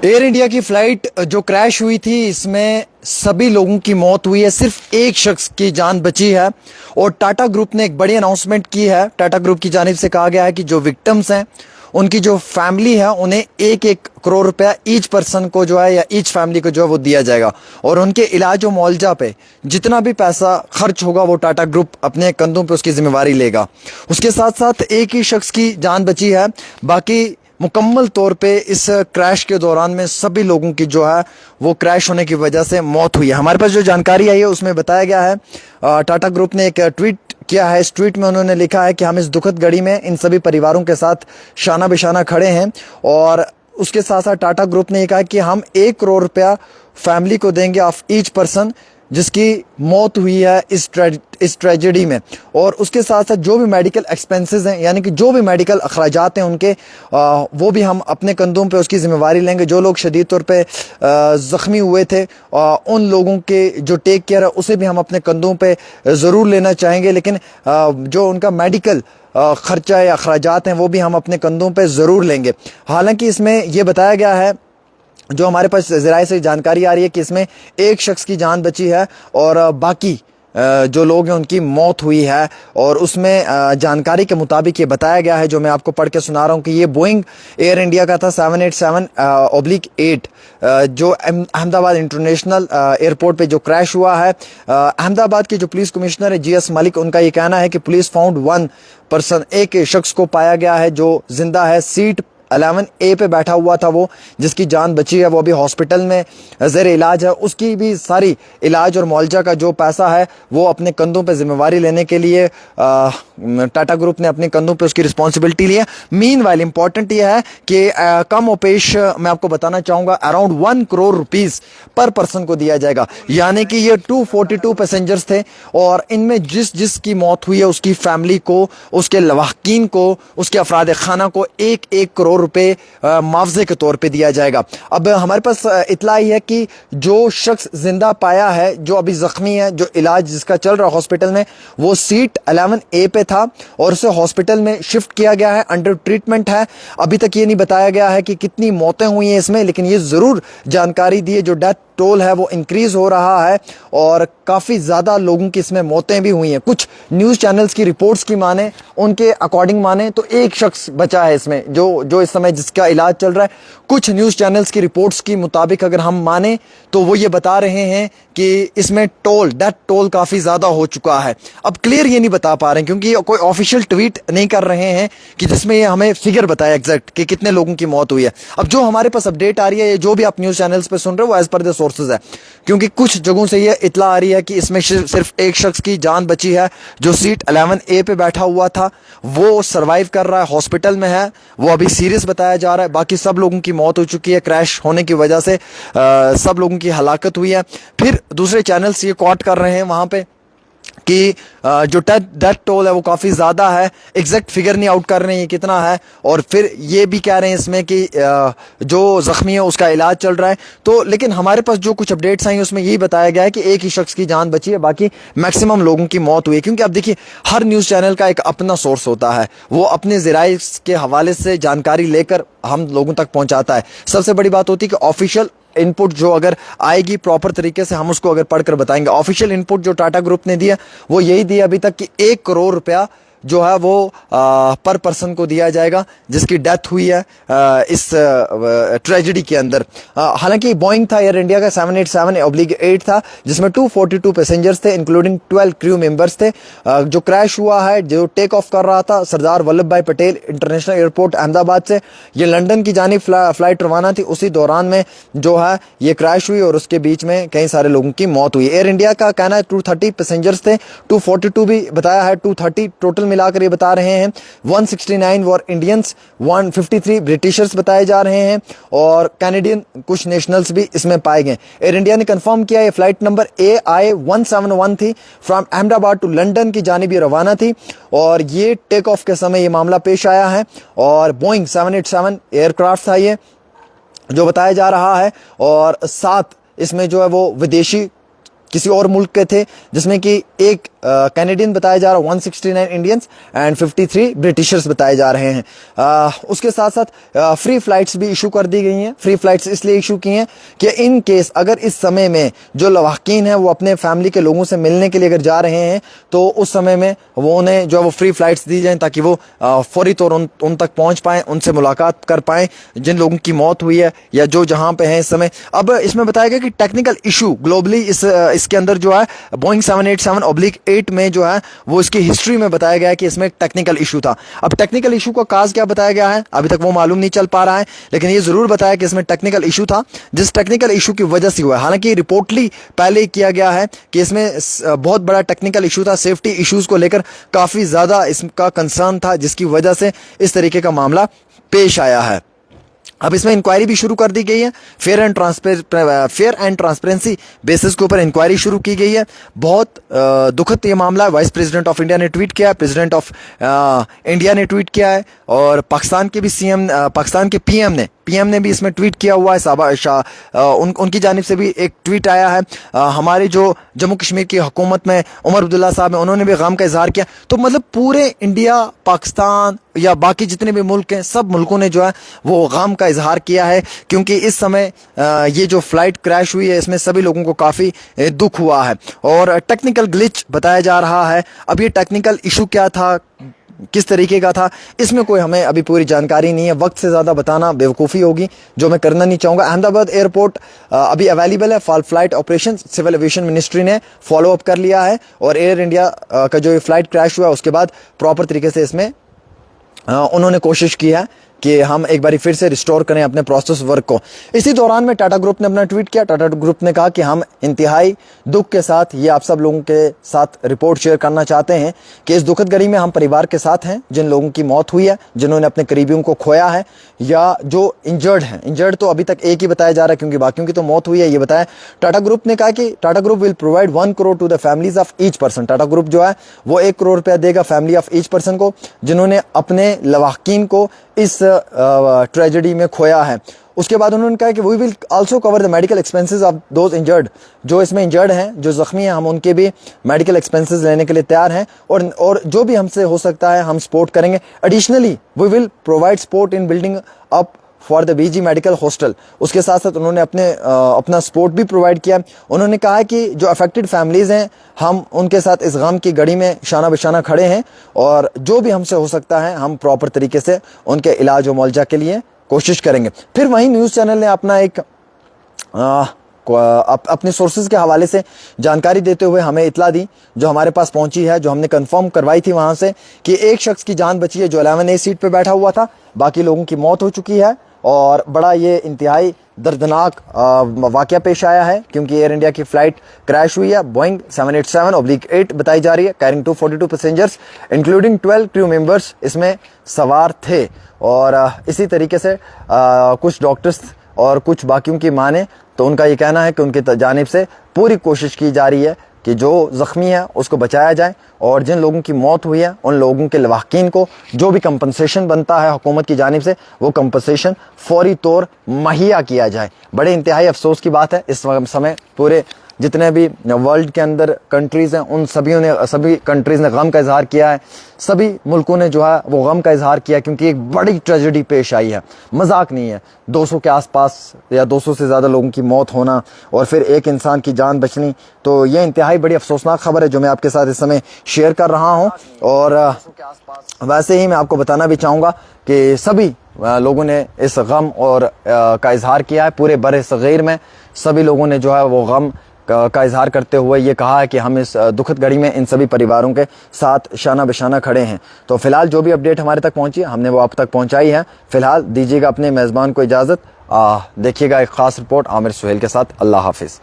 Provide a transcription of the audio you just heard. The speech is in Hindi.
एयर इंडिया की फ्लाइट जो क्रैश हुई थी, इसमें सभी लोगों की मौत हुई है, सिर्फ एक शख्स की जान बची है। और टाटा ग्रुप ने एक बड़ी अनाउंसमेंट की है। टाटा ग्रुप की जानिब से कहा गया है कि जो विक्टिम्स हैं, उनकी जो फैमिली है, उन्हें 1-1 करोड़ रुपया ईच पर्सन को जो है, या ईच फैमिली को जो है वो दिया जाएगा। और उनके इलाज और मुआवजा पे जितना भी पैसा खर्च होगा वो टाटा ग्रुप अपने कंधों पे उसकी जिम्मेवारी लेगा। उसके साथ साथ एक ही शख्स की जान बची है, बाकी मुकम्मल तौर पे इस क्रैश के दौरान में सभी लोगों की जो है वो क्रैश होने की वजह से मौत हुई है। हमारे पास जो जानकारी आई है उसमें बताया गया है, टाटा ग्रुप ने एक ट्वीट किया है। इस ट्वीट में उन्होंने लिखा है कि हम इस दुखद घड़ी में इन सभी परिवारों के साथ शाना बिशाना खड़े हैं। और उसके साथ साथ टाटा ग्रुप ने ये कहा कि हम 1 करोड़ रुपया फैमिली को देंगे ऑफ ईच पर्सन जिसकी मौत हुई है इस ट्रेजेडी में। और उसके साथ साथ जो भी मेडिकल एक्सपेंसेस हैं, यानी कि जो भी मेडिकल अखराजात हैं उनके, वो भी हम अपने कंधों पे उसकी जिम्मेवारी लेंगे। जो लोग शदीद तौर पे ज़ख्मी हुए थे, उन लोगों के जो टेक केयर है उसे भी हम अपने कंधों पे ज़रूर लेना चाहेंगे। लेकिन जो उनका मेडिकल खर्चा या अखराजात हैं वो भी हम अपने कंधों पे ज़रूर लेंगे। हालांकि इसमें यह बताया गया है, जो हमारे पास ज़राए से जानकारी आ रही है, कि इसमें एक शख्स की जान बची है और बाकी जो लोग हैं उनकी मौत हुई है। और उसमें जानकारी के मुताबिक ये बताया गया है, जो मैं आपको पढ़ के सुना रहा हूँ, कि ये बोइंग एयर इंडिया का था 787-8 जो अहमदाबाद इंटरनेशनल एयरपोर्ट पे जो क्रैश हुआ है। अहमदाबाद के जो पुलिस कमिश्नर है GS मलिक, उनका ये कहना है कि पुलिस फाउंड 1 पर्सन, एक शख्स को पाया गया है जो जिंदा है। सीट 11A पे बैठा हुआ था वो, जिसकी जान बची है। वो अभी हॉस्पिटल में ज़ेर इलाज है। उसकी भी सारी इलाज और मुआवजा का जो पैसा है वो अपने कंधों पे जिम्मेवारी लेने के लिए टाटा ग्रुप ने अपने कंधों पे उसकी रिस्पॉन्सिबिलिटी ली है। मीनवाइल इंपॉर्टेंट ये है कि कम ओपेश मैं आपको बताना चाहूँगा, अराउंड 1 करोड़ रुपीज़ पर पर्सन को दिया जाएगा। यानी कि ये 242 पैसेंजर्स थे और इनमें जिसकी मौत हुई है उसकी फैमिली को, उसके लवाहकीन को, उसके अफराद खाना को 1-1 करोड़ रुपए मुआवजे के तौर पे दिया जाएगा। अब हमारे पास इतला ही है कि जो शख्स जिंदा पाया है, जो अभी जख्मी है, जो इलाज जिसका चल रहा है हॉस्पिटल में, वो सीट 11A पे था और उसे हॉस्पिटल में शिफ्ट किया गया है, अंडर ट्रीटमेंट है। अभी तक ये नहीं बताया गया है कि कितनी मौतें हुई हैं इसमें, लेकिन ये जरूर जानकारी दी है जो डेथ टोल है वो इंक्रीज हो रहा है और काफ़ी ज़्यादा लोगों की इसमें मौतें भी हुई हैं। कुछ न्यूज़ चैनल्स की रिपोर्ट्स की माने, उनके अकॉर्डिंग माने तो एक शख्स बचा है इसमें, जो इस समय जिसका इलाज चल रहा है। कुछ न्यूज़ चैनल्स की रिपोर्ट्स की मुताबिक अगर हम माने तो वो ये बता रहे हैं कि इसमें डेथ टोल काफ़ी ज़्यादा हो चुका है। अब क्लियर ये नहीं बता पा रहे हैं क्योंकि कोई ऑफिशियल ट्वीट नहीं कर रहे हैं कि जिसमें ये हमें फिगर बताया एग्जैक्ट कि कितने लोगों की मौत हुई है। अब जो हमारे पास अपडेट आ रही है, जो भी आप न्यूज़ चैनल्स पे सुन रहे हो, वो एज पर द सोर्सेज है, क्योंकि कुछ जगहों से ये इतला आ रही है कि इसमें सिर्फ एक शख्स की जान बची है जो सीट 11A पे बैठा हुआ था। वो सरवाइव कर रहा है, हॉस्पिटल में है, वो अभी सीरियस बताया जा रहा है। बाकी सब लोगों की मौत हो चुकी है क्रैश होने की वजह से, सब लोगों की हलाकत हुई है। फिर दूसरे चैनल्स ये कोट कर रहे हैं वहां पे कि जो डेथ टोल है वो काफ़ी ज़्यादा है, एग्जैक्ट फिगर नहीं आउट कर रहे हैं ये कितना है। और फिर ये भी कह रहे हैं इसमें कि जो ज़ख्मी है उसका इलाज चल रहा है। तो लेकिन हमारे पास जो कुछ अपडेट्स आई उसमें यही बताया गया है कि एक ही शख्स की जान बची है, बाकी मैक्सिमम लोगों की मौत हुई है। क्योंकि अब देखिए, हर न्यूज़ चैनल का एक अपना सोर्स होता है, वो अपने ज़राए के हवाले से जानकारी लेकर हम लोगों तक पहुँचाता है। सबसे बड़ी बात होती है कि ऑफिशियल इनपुट जो अगर आएगी प्रॉपर तरीके से हम उसको अगर पढ़कर बताएंगे। ऑफिशियल इनपुट जो टाटा ग्रुप ने दिया वो यही दिया अभी तक कि 1 करोड़ रुपया जो है वो पर पर्सन को दिया जाएगा जिसकी डेथ हुई है इस ट्रेजेडी के अंदर। हालांकि बोइंग था एयर इंडिया का 787-8 था, जिसमें 242 पैसेंजर्स थे, इंक्लूडिंग 12 क्रू मेंबर्स थे। जो क्रैश हुआ है, जो टेक ऑफ कर रहा था सरदार वल्लभ भाई पटेल इंटरनेशनल एयरपोर्ट अहमदाबाद से, ये लंदन की जानिब फ्लाइट रवाना थी। उसी दौरान में जो है ये क्रैश हुई और उसके बीच में कई सारे लोगों की मौत हुई। एयर इंडिया का कहना है 230 पैसेंजर्स थे, 242 भी बताया है, 230 टोटल मिलाकर ये बता रहे हैं। 169 वर इंडियंस, 153 ब्रिटिशर्स बताए जा रहे हैं और कैनेडियन कुछ नेशनल्स भी इसमें पाए गए। एयर इंडिया ने कंफर्म किया ये फ्लाइट नंबर AI-171 थी, फ्रॉम अहमदाबाद टू लंदन की जानिब ये रवाना थी और ये टेक ऑफ के समय ये मामला पेश आया है। और बोइंग 787 एयरक्राफ्ट था ये जो बताया जा रहा है, और 7 इसमें जो है वो विदेशी किसी और मुल्क के थे, जिसमें कि एक कैनेडियन बताया जा रहा है, 169 इंडियंस एंड 53 ब्रिटिशर्स बताए जा रहे हैं। उसके साथ साथ फ्री फ्लाइट्स भी इशू कर दी गई हैं। फ्री फ्लाइट्स इसलिए इशू की हैं कि इन केस अगर इस समय में जो लवाहकीन हैं वो अपने फैमिली के लोगों से मिलने के लिए अगर जा रहे हैं तो उस समय में वो उन्हें जो है वो फ्री फ्लाइट्स दी जाएं ताकि वो फौरी तौर उन तक पहुंच पाएं, उनसे मुलाकात कर पाएं जिन लोगों की मौत हुई है या जो जहां पे हैं इस समय। अब इसमें बताया गया कि टेक्निकल इशू ग्लोबली इसके अंदर जो है बोइंग 787/8 में जो है वो इसकी हिस्ट्री में बताया गया है कि इसमें एक टेक्निकल इशू था। अब टेक्निकल इशू का काज क्या बताया गया है अभी तक वो मालूम नहीं चल पा रहा है, लेकिन ये जरूर बताया कि इसमें टेक्निकल इशू था जिस टेक्निकल इशू की वजह से हुआ है। हालांकि रिपोर्टली पहले ही किया गया है कि इसमें बहुत बड़ा टेक्निकल इशू था, सेफ्टी इश्यूज को लेकर काफी ज्यादा इसका कंसर्न था जिसकी वजह से इस तरीके का मामला पेश आया है। अब इसमें इंक्वायरी भी शुरू कर दी गई है, फेयर एंड ट्रांसपेरेंसी बेसिस के ऊपर इंक्वायरी शुरू की गई है। बहुत दुखद ये मामला है। वाइस प्रेसिडेंट ऑफ इंडिया ने ट्वीट किया है, प्रेसिडेंट ऑफ इंडिया ने ट्वीट किया है और पाकिस्तान के भी पाकिस्तान के पीएम ने भी इसमें ट्वीट किया हुआ है। उनकी जानिब से भी एक ट्वीट आया है। हमारे जो जम्मू कश्मीर की हुकूमत में उमर अब्दुल्ला साहब हैं उन्होंने भी गम का इजहार किया। तो मतलब पूरे इंडिया, पाकिस्तान या बाकी जितने भी मुल्क हैं सब मुल्कों ने जो है वो गम का इजहार किया है क्योंकि इस समय ये जो फ्लाइट क्रैश हुई है इसमें सभी लोगों को काफ़ी दुख हुआ है और टेक्निकल ग्लिच बताया जा रहा है। अब ये टेक्निकल इशू क्या था, किस तरीके का था, इसमें कोई हमें अभी पूरी जानकारी नहीं है। वक्त से ज़्यादा बताना बेवकूफ़ी होगी जो मैं करना नहीं चाहूँगा। अहमदाबाद एयरपोर्ट अभी अवेलेबल है for flight operation. Civil aviation ministry ने फॉलो अप कर लिया है और एयर इंडिया का जो ये फ्लाइट क्रैश हुआ उसके बाद प्रॉपर तरीके से इसमें उन्होंने कोशिश की है कि हम एक बार फिर से रिस्टोर करें अपने प्रोसेस वर्क को। इसी दौरान में टाटा ग्रुप ने अपना ट्वीट किया। टाटा ग्रुप ने कहा कि हम इंतहाई दुख के साथ ये आप सब लोगों के साथ रिपोर्ट शेयर करना चाहते हैं कि इस दुखद घड़ी में हम परिवार के साथ हैं जिन लोगों की मौत हुई है, जिन्होंने अपने करीबियों को खोया है या जो इंजर्ड हैं। इंजर्ड तो अभी तक एक ही बताया जा रहा है क्योंकि बाकियों की तो मौत हुई है, ये बताया। टाटा ग्रुप ने कहा कि Tata group will provide 1 crore to the families of each person. Tata group जो है वो 1 करोड़ रुपया देगा फैमिली ऑफ ईच पर्सन को जिन्होंने अपने लवाहकीन को इस ट्रेजेडी में खोया है। उसके बाद उन्होंने कहा कि we will also cover the medical expenses of those injured. जो इसमें इंजर्ड हैं, जो जख्मी हैं, हम उनके भी मेडिकल एक्सपेंसेस लेने के लिए तैयार हैं और जो भी हमसे हो सकता है हम सपोर्ट करेंगे। Additionally we will provide support in building up for the BJ medical hostel. उसके साथ साथ उन्होंने अपना सपोर्ट भी प्रोवाइड किया। उन्होंने कहा कि जो अफेक्टेड फैमिलीज हैं हम उनके साथ इस गम की घड़ी में शाना बशाना खड़े हैं और जो भी हमसे हो सकता है हम प्रॉपर तरीके से उनके इलाज और मुआवजा के लिए कोशिश करेंगे। फिर वहीं न्यूज़ चैनल ने अपना एक अपने सोर्सेज के हवाले से जानकारी देते हुए हमें इतला दी जो हमारे पास पहुंची है, जो हमने कंफर्म करवाई थी वहां से कि एक शख्स की जान बची है जो 11A सीट पे बैठा हुआ था, बाकी लोगों की मौत हो चुकी है और बड़ा ये इंतहाई दर्दनाक वाकया पेश आया है क्योंकि एयर इंडिया की फ्लाइट क्रैश हुई है। बोइंग 787/8 बताई जा रही है, carrying 242 passengers including 12 crew members इसमें सवार थे। और इसी तरीके से कुछ डॉक्टर्स और कुछ बाकियों की माने तो उनका ये कहना है कि उनकी जानिब से पूरी कोशिश की जा रही है कि जो ज़ख्मी है उसको बचाया जाए और जिन लोगों की मौत हुई है उन लोगों के लवाहकीन को जो भी कंपनसेशन बनता है हुकूमत की जानिब से वो कंपनसेशन फौरी तौर मुहैया किया जाए। बड़े इंतहाई अफसोस की बात है इस समय पूरे जितने भी वर्ल्ड के अंदर कंट्रीज़ हैं उन सभी कंट्रीज़ ने गम का इजहार किया है। सभी मुल्कों ने जो है वो गम का इजहार किया क्योंकि एक बड़ी ट्रेजेडी पेश आई है, मजाक नहीं है। 200 के आसपास या 200 से ज़्यादा लोगों की मौत होना और फिर एक इंसान की जान बचनी, तो ये इंतहाई बड़ी अफसोसनाक खबर है जो मैं आपके साथ इस समय शेयर कर रहा हूँ। और वैसे ही मैं आपको बताना भी चाहूँगा कि सभी लोगों ने इस गम और का इजहार किया है। पूरे बरे सगीर में सभी लोगों ने जो है वो गम का इजहार करते हुए ये कहा है कि हम इस दुखद घड़ी में इन सभी परिवारों के साथ शाना बशाना खड़े हैं। तो फिलहाल जो भी अपडेट हमारे तक पहुंची हमने वो आप तक पहुंचाई है। फिलहाल दीजिएगा अपने मेज़बान को इजाज़त। देखिएगा एक ख़ास रिपोर्ट आमिर सुहेल के साथ। अल्लाह हाफिज़।